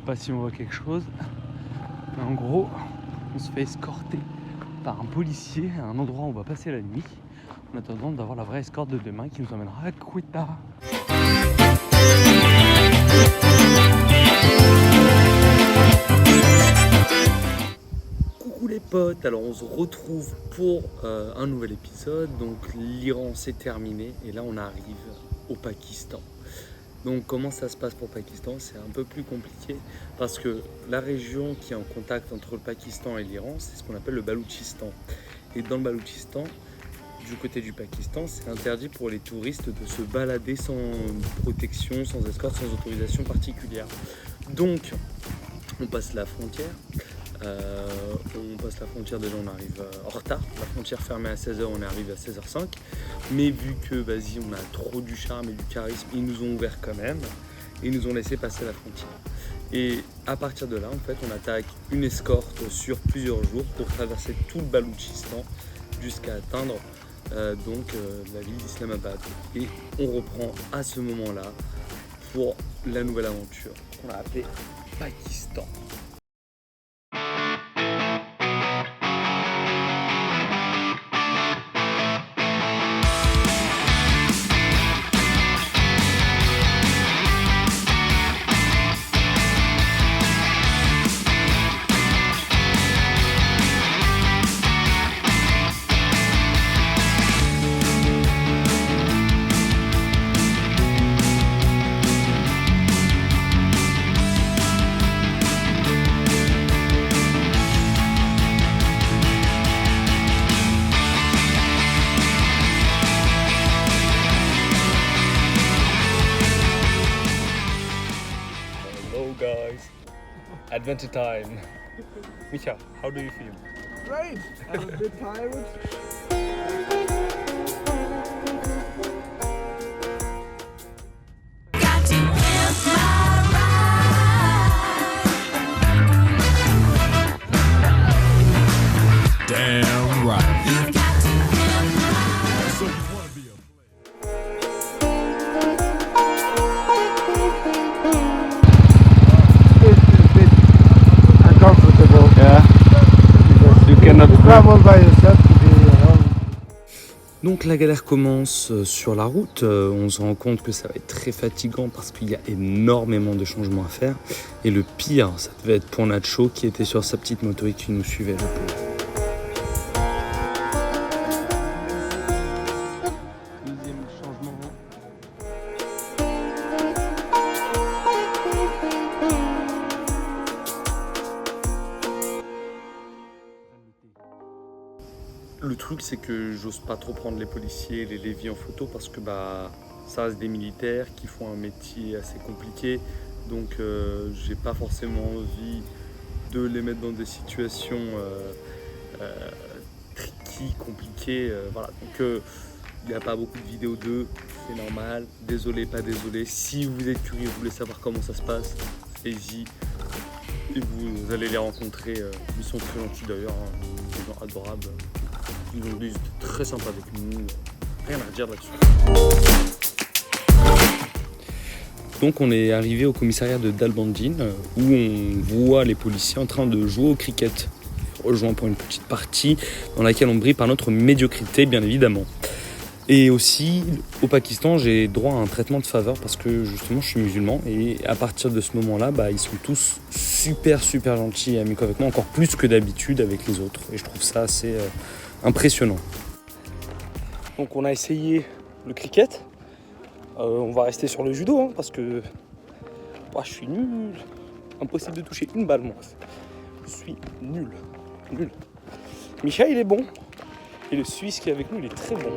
pas si on voit quelque chose. Mais en gros, on se fait escorter par un policier à un endroit où on va passer la nuit, en attendant d'avoir la vraie escorte de demain qui nous emmènera à Quetta. Coucou les potes, alors on se retrouve pour un nouvel épisode. Donc l'Iran c'est terminé et là on arrive au Pakistan. Donc comment ça se passe pour le Pakistan? C'est un peu plus compliqué parce que la région qui est en contact entre le Pakistan et l'Iran, c'est ce qu'on appelle le Baloutchistan. Et dans le Baloutchistan, du côté du Pakistan, c'est interdit pour les touristes de se balader sans protection, sans escorte, sans autorisation particulière. Donc on passe la frontière. Déjà on arrive en retard, la frontière fermée à 16h, on arrive à 16h05, mais vu que vas-y on a trop du charme et du charisme, ils nous ont ouvert quand même et ils nous ont laissé passer la frontière. Et à partir de là en fait on attaque une escorte sur plusieurs jours pour traverser tout le Baloutchistan jusqu'à atteindre la ville d'Islamabad. Et on reprend à ce moment-là pour la nouvelle aventure qu'on a appelée Pakistan. Guys, adventure time. Misha, how do you feel? Great! I'm a bit tired. Damn right. Donc la galère commence sur la route, on se rend compte que ça va être très fatigant parce qu'il y a énormément de changements à faire. Et le pire, ça devait être pour Nacho qui était sur sa petite moto et qui nous suivait le pauvre. Deuxième changement. Le truc c'est que j'ose pas trop prendre les policiers, les lévis en photo parce que ça reste des militaires qui font un métier assez compliqué, donc j'ai pas forcément envie de les mettre dans des situations tricky, compliquées, voilà. Donc il n'y a pas beaucoup de vidéos d'eux, c'est normal, désolé, pas désolé. Si vous êtes curieux, vous voulez savoir comment ça se passe, allez-y et vous allez les rencontrer, ils sont très gentils d'ailleurs, hein, des gens adorables. Ils ont dit très sympa avec nous, rien à dire là-dessus. Donc on est arrivé au commissariat de Dalbandine où on voit les policiers en train de jouer au cricket. Rejoint pour une petite partie dans laquelle on brille par notre médiocrité bien évidemment. Et aussi au Pakistan j'ai droit à un traitement de faveur parce que justement je suis musulman et à partir de ce moment-là ils sont tous super gentils et amicaux avec moi, encore plus que d'habitude avec les autres, et je trouve ça assez impressionnant. Donc on a essayé le cricket, on va rester sur le judo parce que je suis nul, impossible de toucher une balle moi, je suis nul. Micha il est bon, et le Suisse qui est avec nous il est très bon.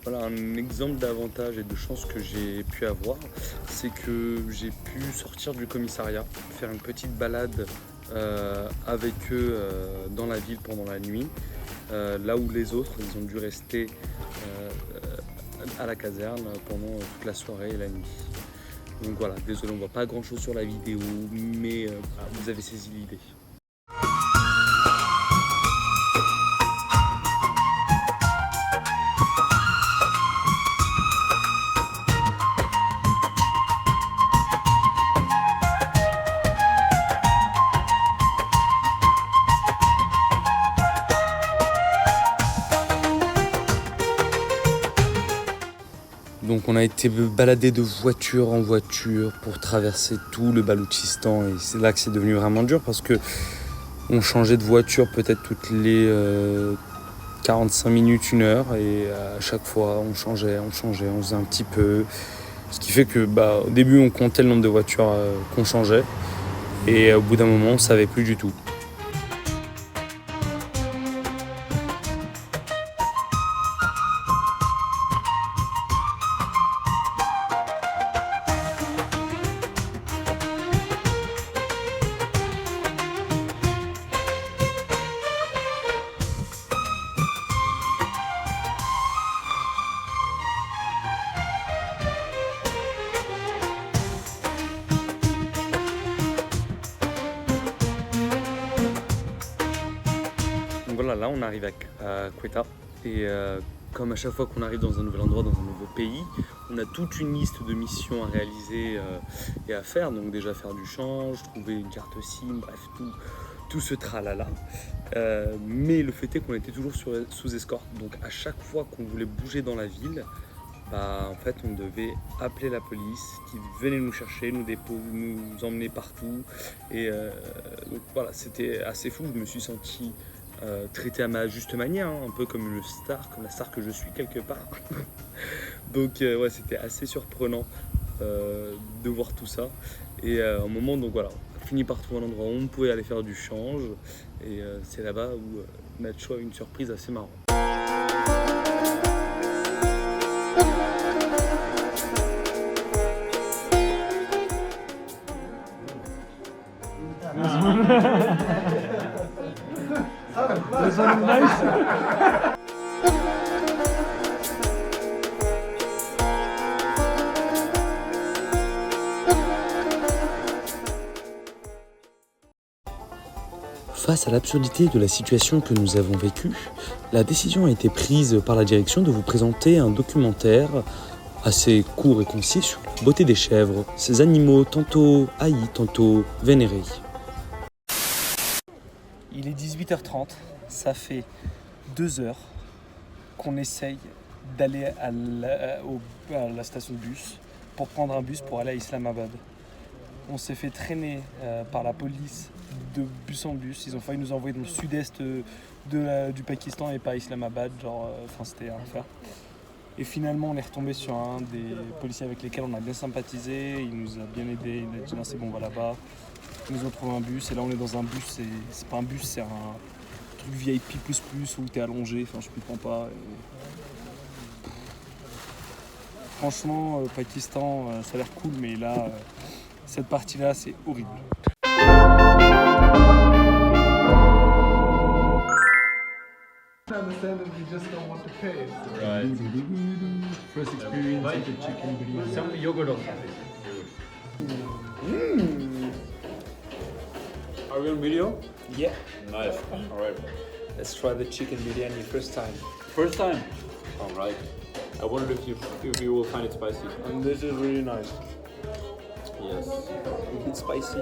Voilà un exemple d'avantage et de chance que j'ai pu avoir, c'est que j'ai pu sortir du commissariat, faire une petite balade avec eux dans la ville pendant la nuit, là où les autres ils ont dû rester à la caserne pendant toute la soirée et la nuit. Donc voilà, désolé on voit pas grand chose sur la vidéo, mais vous avez saisi l'idée. Donc on a été baladé de voiture en voiture pour traverser tout le Baloutchistan et c'est là que c'est devenu vraiment dur parce que on changeait de voiture peut-être toutes les 45 minutes, 1 heure et à chaque fois on changeait, on faisait un petit peu. Ce qui fait que au début on comptait le nombre de voitures qu'on changeait et au bout d'un moment on ne savait plus du tout. Donc voilà, là on arrive à Quetta et comme à chaque fois qu'on arrive dans un nouvel endroit, dans un nouveau pays, on a toute une liste de missions à réaliser et à faire. Donc déjà faire du change, trouver une carte SIM, bref, tout ce tralala. Mais le fait est qu'on était toujours sous escorte. Donc à chaque fois qu'on voulait bouger dans la ville, en fait on devait appeler la police qui venait nous chercher, nous emmener partout. Et donc voilà, c'était assez fou, je me suis senti traité à ma juste manière, un peu comme la star que je suis quelque part. Donc ouais, c'était assez surprenant de voir tout ça. Et à un moment, donc voilà, on a fini par trouver un endroit où on pouvait aller faire du change. Et c'est là-bas où Nacho a une surprise assez marrante. This one is nice. Face à l'absurdité de la situation que nous avons vécue, la décision a été prise par la direction de vous présenter un documentaire assez court et concis sur la beauté des chèvres, ces animaux tantôt haïs, tantôt vénérés. Il est 18h30, ça fait 2 heures qu'on essaye d'aller à la station de bus pour prendre un bus pour aller à Islamabad. On s'est fait traîner par la police de bus en bus. Ils ont failli nous envoyer dans le sud-est du Pakistan et pas à Islamabad. C'était un enfer. Et finalement, on est retombé sur un des policiers avec lesquels on a bien sympathisé. Il nous a bien aidé. Il a dit non, c'est bon, on va là-bas. Ils nous ont trouvé un bus et là on est dans un bus. C'est pas un bus, c'est un truc VIP++ où t'es allongé. Enfin, je comprends pas. Franchement, Pakistan, ça a l'air cool, mais là, cette partie-là, c'est horrible. I understand that you just don't want to pay. Right. First experience with the chicken biryani. Some yogurt also. Are we on video? Yeah, Nice. Alright. let's try the chicken biryani first time. First time? Alright. I wonder if you will find it spicy. And this is really nice. Yes. A bit spicy.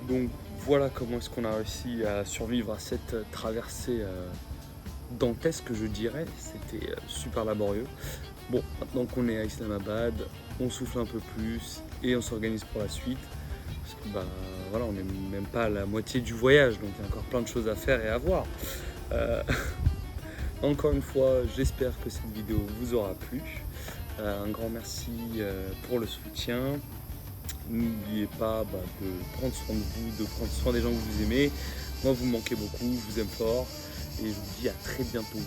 Donc voilà comment est-ce qu'on a réussi à survivre à cette traversée dantesque, je dirais. C'était super laborieux. Bon, maintenant qu'on est à Islamabad, on souffle un peu plus et on s'organise pour la suite. Parce que voilà, on n'est même pas à la moitié du voyage, donc il y a encore plein de choses à faire et à voir. Encore une fois, j'espère que cette vidéo vous aura plu. Un grand merci pour le soutien. N'oubliez pas de prendre soin de vous, de prendre soin des gens que vous aimez. Moi, vous me manquez beaucoup, je vous aime fort et je vous dis à très bientôt.